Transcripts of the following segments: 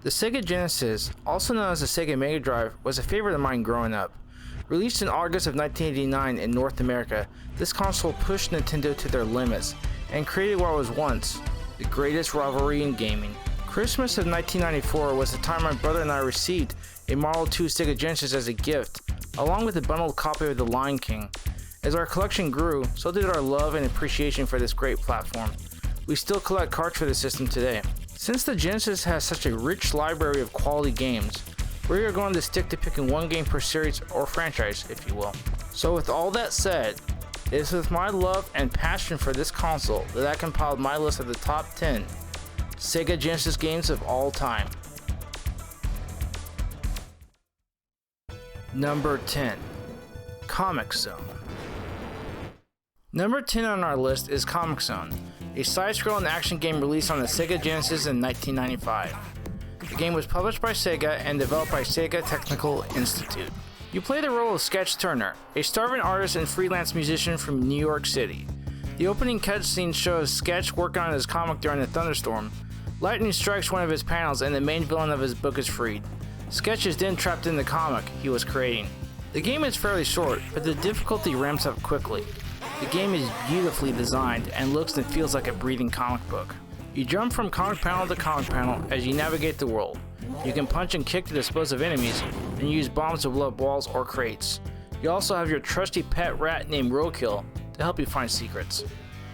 The Sega Genesis, also known as the Sega Mega Drive, was a favorite of mine growing up. Released in August of 1989 in North America, this console pushed Nintendo to their limits and created what was once the greatest rivalry in gaming. Christmas of 1994 was the time my brother and I received a Model 2 Sega Genesis as a gift, along with a bundled copy of The Lion King. As our collection grew, so did our love and appreciation for this great platform. We still collect cards for the system today. Since the Genesis has such a rich library of quality games, we are going to stick to picking one game per series or franchise, if you will. So with all that said, it is with my love and passion for this console that I compiled my list of the top 10 Sega Genesis games of all time. Number 10. Comix Zone. Number 10 on our list is Comix Zone, a side-scrolling action game released on the Sega Genesis in 1995. The game was published by Sega and developed by Sega Technical Institute. You play the role of Sketch Turner, a starving artist and freelance musician from New York City. The opening cutscene shows Sketch working on his comic during a thunderstorm. Lightning strikes one of his panels and the main villain of his book is freed. Sketch is then trapped in the comic he was creating. The game is fairly short, but the difficulty ramps up quickly. The game is beautifully designed and looks and feels like a breathing comic book. You jump from comic panel to comic panel as you navigate the world. You can punch and kick to dispose of enemies, and use bombs to blow up walls or crates. You also have your trusty pet rat named Roadkill to help you find secrets.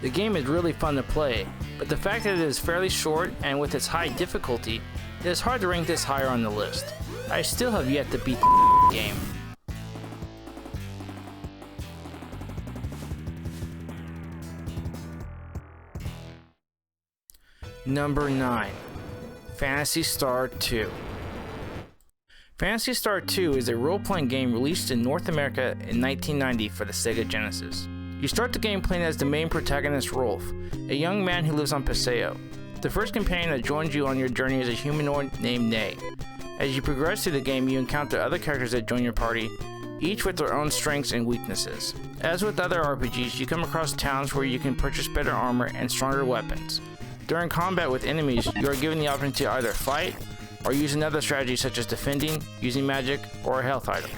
The game is really fun to play, but the fact that it is fairly short and with its high difficulty, it is hard to rank this higher on the list. I still have yet to beat the game. Number 9. Phantasy Star 2. Phantasy Star 2 is a role-playing game released in North America in 1990 for the Sega Genesis. You start the game playing as the main protagonist Rolf, a young man who lives on Paseo. The first companion that joins you on your journey is a humanoid named Nay. As you progress through the game, you encounter other characters that join your party, each with their own strengths and weaknesses. As with other RPGs, you come across towns where you can purchase better armor and stronger weapons. During combat with enemies, you are given the option to either fight or use another strategy such as defending, using magic, or a health item.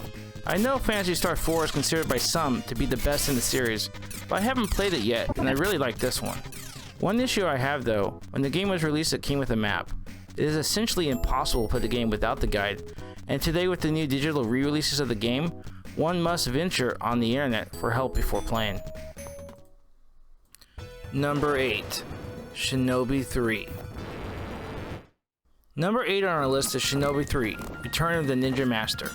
I know Phantasy Star 4 is considered by some to be the best in the series, but I haven't played it yet and I really like this one. One issue I have though, when the game was released it came with a map. It is essentially impossible to play the game without the guide, and today with the new digital re-releases of the game, one must venture on the internet for help before playing. Number 8. Shinobi 3. Number 8 on our list is Shinobi 3, Return of the Ninja Master,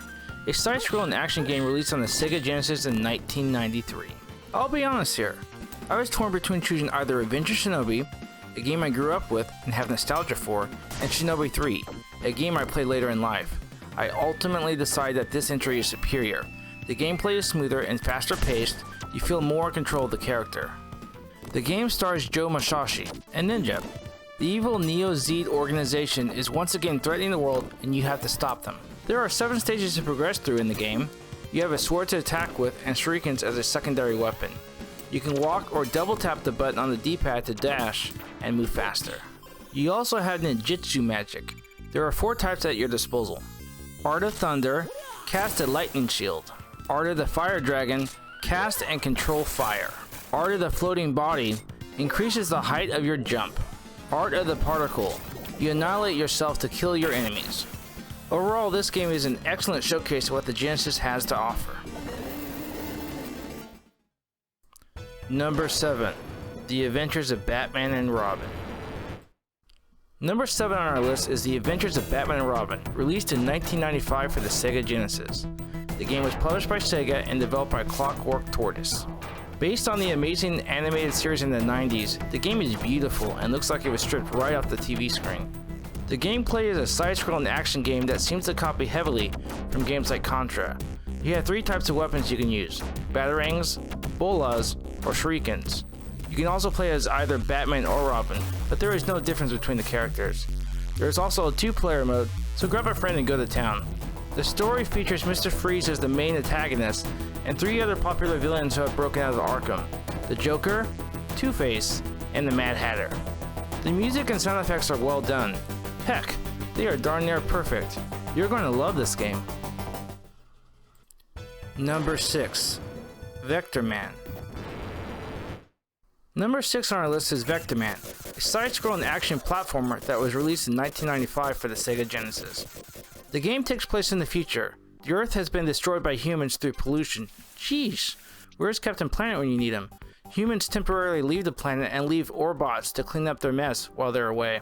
a side-scrolling action game released on the Sega Genesis in 1993. I'll be honest here, I was torn between choosing either Adventure Shinobi, a game I grew up with and have nostalgia for, and Shinobi 3, a game I played later in life. I ultimately decided that this entry is superior. The gameplay is smoother and faster paced, you feel more in control of the character. The game stars Joe Masashi, a ninja. The evil Neo-Z organization is once again threatening the world and you have to stop them. There are 7 stages to progress through in the game. You have a sword to attack with and shurikens as a secondary weapon. You can walk or double tap the button on the D-pad to dash and move faster. You also have ninjutsu magic. There are 4 types at your disposal. Art of Thunder, cast a lightning shield. Art of the Fire Dragon, cast and control fire. Art of the Floating Body, increases the height of your jump. Art of the Particle, you annihilate yourself to kill your enemies. Overall, this game is an excellent showcase of what the Genesis has to offer. Number 7. The Adventures of Batman and Robin. Number 7 on our list is The Adventures of Batman and Robin, released in 1995 for the Sega Genesis. The game was published by Sega and developed by Clockwork Tortoise. Based on the amazing animated series in the 90s, the game is beautiful and looks like it was stripped right off the TV screen. The gameplay is a side-scrolling action game that seems to copy heavily from games like Contra. You have 3 types of weapons you can use: batarangs, bolas, or shurikens. You can also play as either Batman or Robin, but there is no difference between the characters. There is also a 2-player mode, so grab a friend and go to town. The story features Mr. Freeze as the main antagonist, and 3 other popular villains who have broken out of Arkham: the Joker, Two-Face, and the Mad Hatter. The music and sound effects are well done. Heck, the They are darn near perfect. You're going to love this game. Number 6. Vectorman. Number 6 on our list is Vectorman, a side-scrolling action platformer that was released in 1995 for the Sega Genesis. The game takes place in the future. The Earth has been destroyed by humans through pollution. Jeez, where's Captain Planet when you need him? Humans temporarily leave the planet and leave Orbots to clean up their mess while they're away.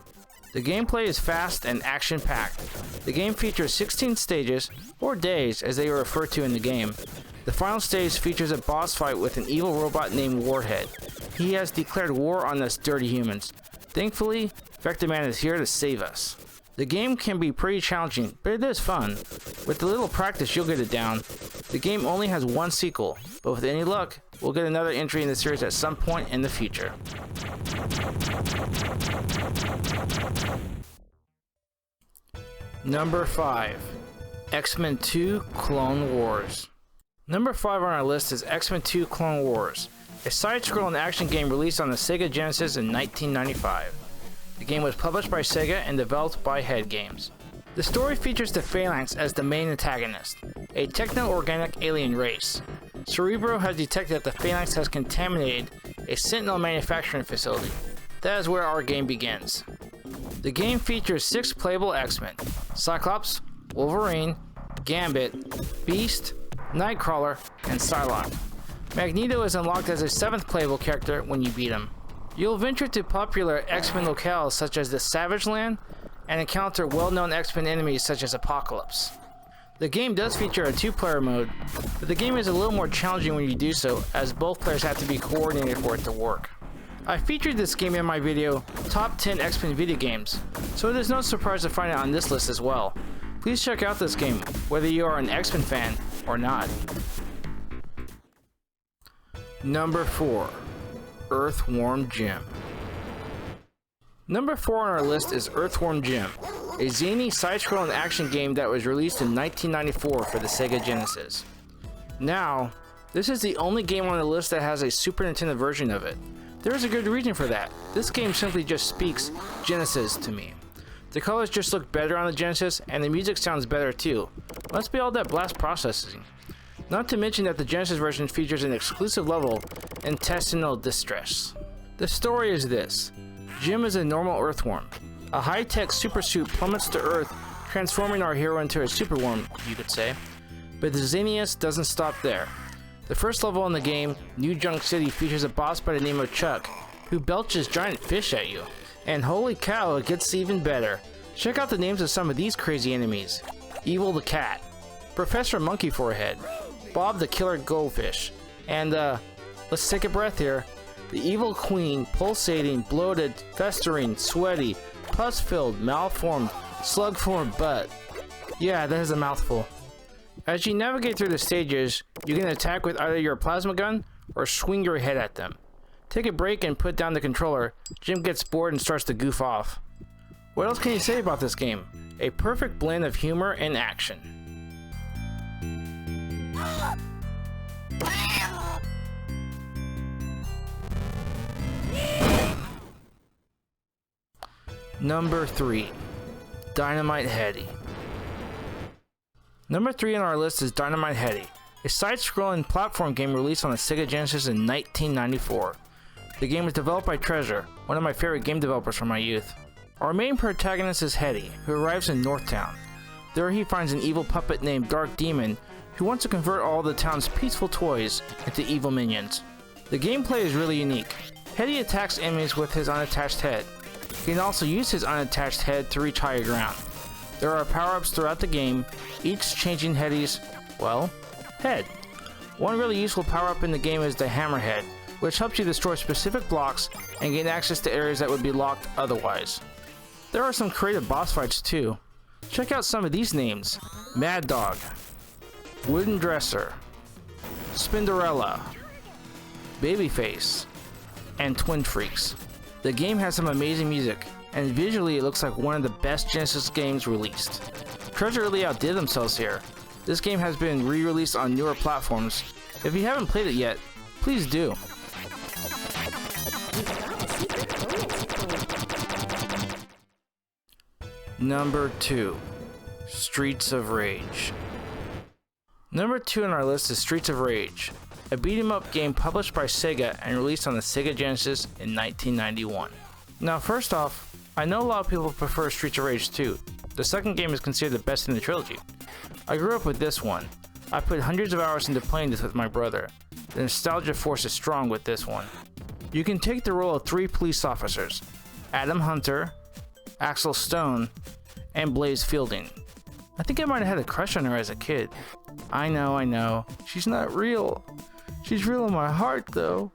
The gameplay is fast and action-packed. The game features 16 stages, or days as they are referred to in the game. The final stage features a boss fight with an evil robot named Warhead. He has declared war on us dirty humans. Thankfully, Vectorman is here to save us. The game can be pretty challenging, but it is fun. With a little practice, you'll get it down. The game only has one sequel, but with any luck, we'll get another entry in the series at some point in the future. Number 5. X-Men 2 Clone Wars. Number 5 on our list is X-Men 2 Clone Wars, a side-scrolling action game released on the Sega Genesis in 1995. The game was published by Sega and developed by Head Games. The story features the Phalanx as the main antagonist, a techno-organic alien race. Cerebro has detected that the Phalanx has contaminated a Sentinel manufacturing facility. That is where our game begins. The game features 6 playable X-Men: Cyclops, Wolverine, Gambit, Beast, Nightcrawler, and Psylocke. Magneto is unlocked as a 7th playable character when you beat him. You'll venture to popular X-Men locales such as the Savage Land and encounter well-known X-Men enemies such as Apocalypse. The game does feature a 2-player mode, but the game is a little more challenging when you do so, as both players have to be coordinated for it to work. I featured this game in my video, Top 10 X-Men Video Games, so it is no surprise to find it on this list as well. Please check out this game, whether you are an X-Men fan or not. Number 4. Earthworm Jim. Number 4 on our list is Earthworm Jim, a zany side-scrolling action game that was released in 1994 for the Sega Genesis. Now, this is the only game on the list that has a Super Nintendo version of it. There is a good reason for that. This game simply just speaks Genesis to me. The colors just look better on the Genesis, and the music sounds better too. Must be all that blast processing. Not to mention that the Genesis version features an exclusive level, Intestinal Distress. The story is this. Jim is a normal Earthworm. A high-tech super suit plummets to Earth, transforming our hero into a superworm, you could say. But the zaniness doesn't stop there. The first level in the game, New Junk City, features a boss by the name of Chuck, who belches giant fish at you. And holy cow, it gets even better. Check out the names of some of these crazy enemies. Evil the Cat, Professor Monkey Forehead, Bob the Killer Goldfish, and let's take a breath here. The Evil Queen, pulsating, bloated, festering, sweaty, pus-filled, malformed, slug-formed butt. Yeah, that is a mouthful. As you navigate through the stages, you can attack with either your plasma gun or swing your head at them. Take a break and put down the controller. Jim gets bored and starts to goof off. What else can you say about this game? A perfect blend of humor and action. Number 3. Dynamite Headdy. Number 3 on our list is Dynamite Headdy, a side-scrolling platform game released on the Sega Genesis in 1994. The game was developed by Treasure, one of my favorite game developers from my youth. Our main protagonist is Headdy, who arrives in Northtown. There he finds an evil puppet named Dark Demon, who wants to convert all the town's peaceful toys into evil minions. The gameplay is really unique. Headdy attacks enemies with his unattached head. He can also use his unattached head to reach higher ground. There are power-ups throughout the game, each changing Headdy's, well, head. One really useful power-up in the game is the Hammerhead, which helps you destroy specific blocks and gain access to areas that would be locked otherwise. There are some creative boss fights too. Check out some of these names: Mad Dog, Wooden Dresser, Spinderella, Babyface, and Twin Freaks. The game has some amazing music, and visually it looks like one of the best Genesis games released. Treasure really outdid themselves here. This game has been re-released on newer platforms. If you haven't played it yet, please do. Number 2. Streets of Rage. Number 2 on our list is Streets of Rage, a beat-em-up game published by Sega and released on the Sega Genesis in 1991. Now first off, I know a lot of people prefer Streets of Rage 2. The second game is considered the best in the trilogy. I grew up with this one. I put hundreds of hours into playing this with my brother. The nostalgia force is strong with this one. You can take the role of 3 police officers, Adam Hunter, Axel Stone, and Blaze Fielding. I think I might have had a crush on her as a kid. I know. She's not real. She's real in my heart, though.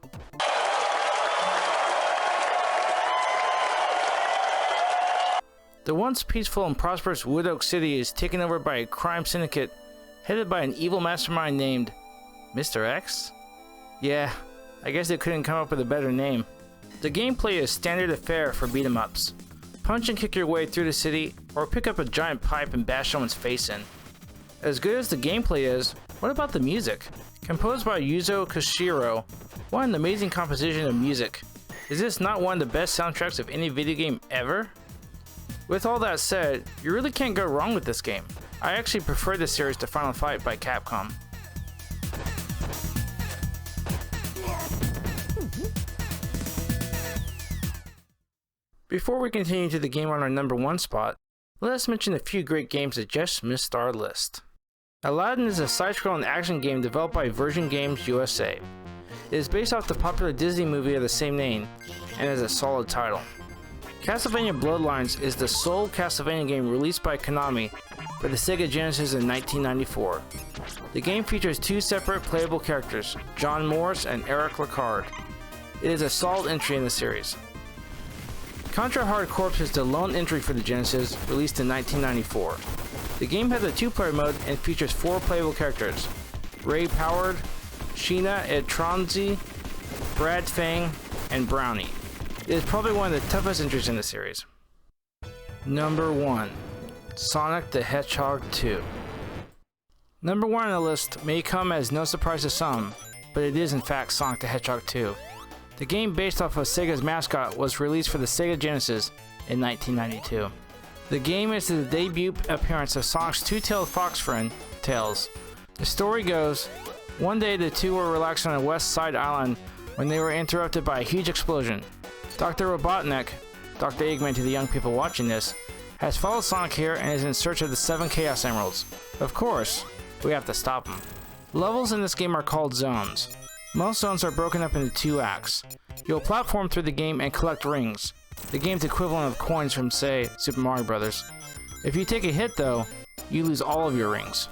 The once peaceful and prosperous Wood Oak City is taken over by a crime syndicate headed by an evil mastermind named Mr. X? Yeah, I guess they couldn't come up with a better name. The gameplay is standard affair for beat-em-ups. Punch and kick your way through the city, or pick up a giant pipe and bash someone's face in. As good as the gameplay is, what about the music? Composed by Yuzo Koshiro, what an amazing composition of music. Is this not one of the best soundtracks of any video game ever? With all that said, you really can't go wrong with this game. I actually prefer this series to Final Fight by Capcom. Before we continue to the game on our number 1 spot, let us mention a few great games that just missed our list. Aladdin is a side-scrolling action game developed by Version Games USA. It is based off the popular Disney movie of the same name, and is a solid title. Castlevania Bloodlines is the sole Castlevania game released by Konami for the Sega Genesis in 1994. The game features 2 separate playable characters, John Morris and Eric Lacard. It is a solid entry in the series. Contra Hard Corps is the lone entry for the Genesis, released in 1994. The game has a 2-player mode and features 4 playable characters, Ray Powered, Sheena Edtronzi, Brad Fang, and Brownie. It is probably one of the toughest entries in the series. Number 1. Sonic the Hedgehog 2. Number 1 on the list may come as no surprise to some, but it is in fact Sonic the Hedgehog 2. The game, based off of Sega's mascot, was released for the Sega Genesis in 1992. The game is the debut appearance of Sonic's 2-tailed fox friend, Tails. The story goes, one day the two were relaxing on a west side island when they were interrupted by a huge explosion. Dr. Robotnik, Dr. Eggman to the young people watching this, has followed Sonic here and is in search of the 7 Chaos Emeralds. Of course, we have to stop him. Levels in this game are called zones. Most zones are broken up into 2 acts. You'll platform through the game and collect rings, the game's equivalent of coins from, say, Super Mario Bros. If you take a hit though, you lose all of your rings.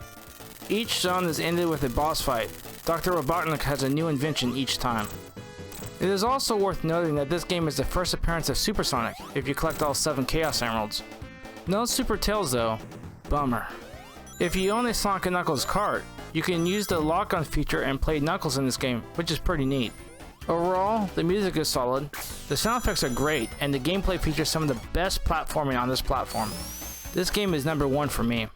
Each zone is ended with a boss fight. Dr. Robotnik has a new invention each time. It is also worth noting that this game is the first appearance of Super Sonic if you collect all 7 Chaos Emeralds. No Super Tails though. Bummer. If you own a Sonic & Knuckles cart, you can use the lock-on feature and play Knuckles in this game, which is pretty neat. Overall, the music is solid, the sound effects are great, and the gameplay features some of the best platforming on this platform. This game is number 1 for me.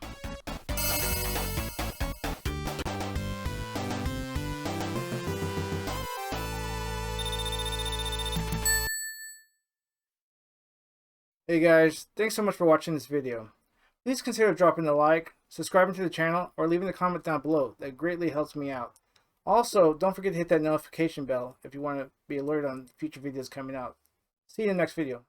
Hey guys, thanks so much for watching this video. Please consider dropping a like, subscribing to the channel, or leaving a comment down below. That greatly helps me out. Also, don't forget to hit that notification bell if you want to be alerted on future videos coming out. See you in the next video.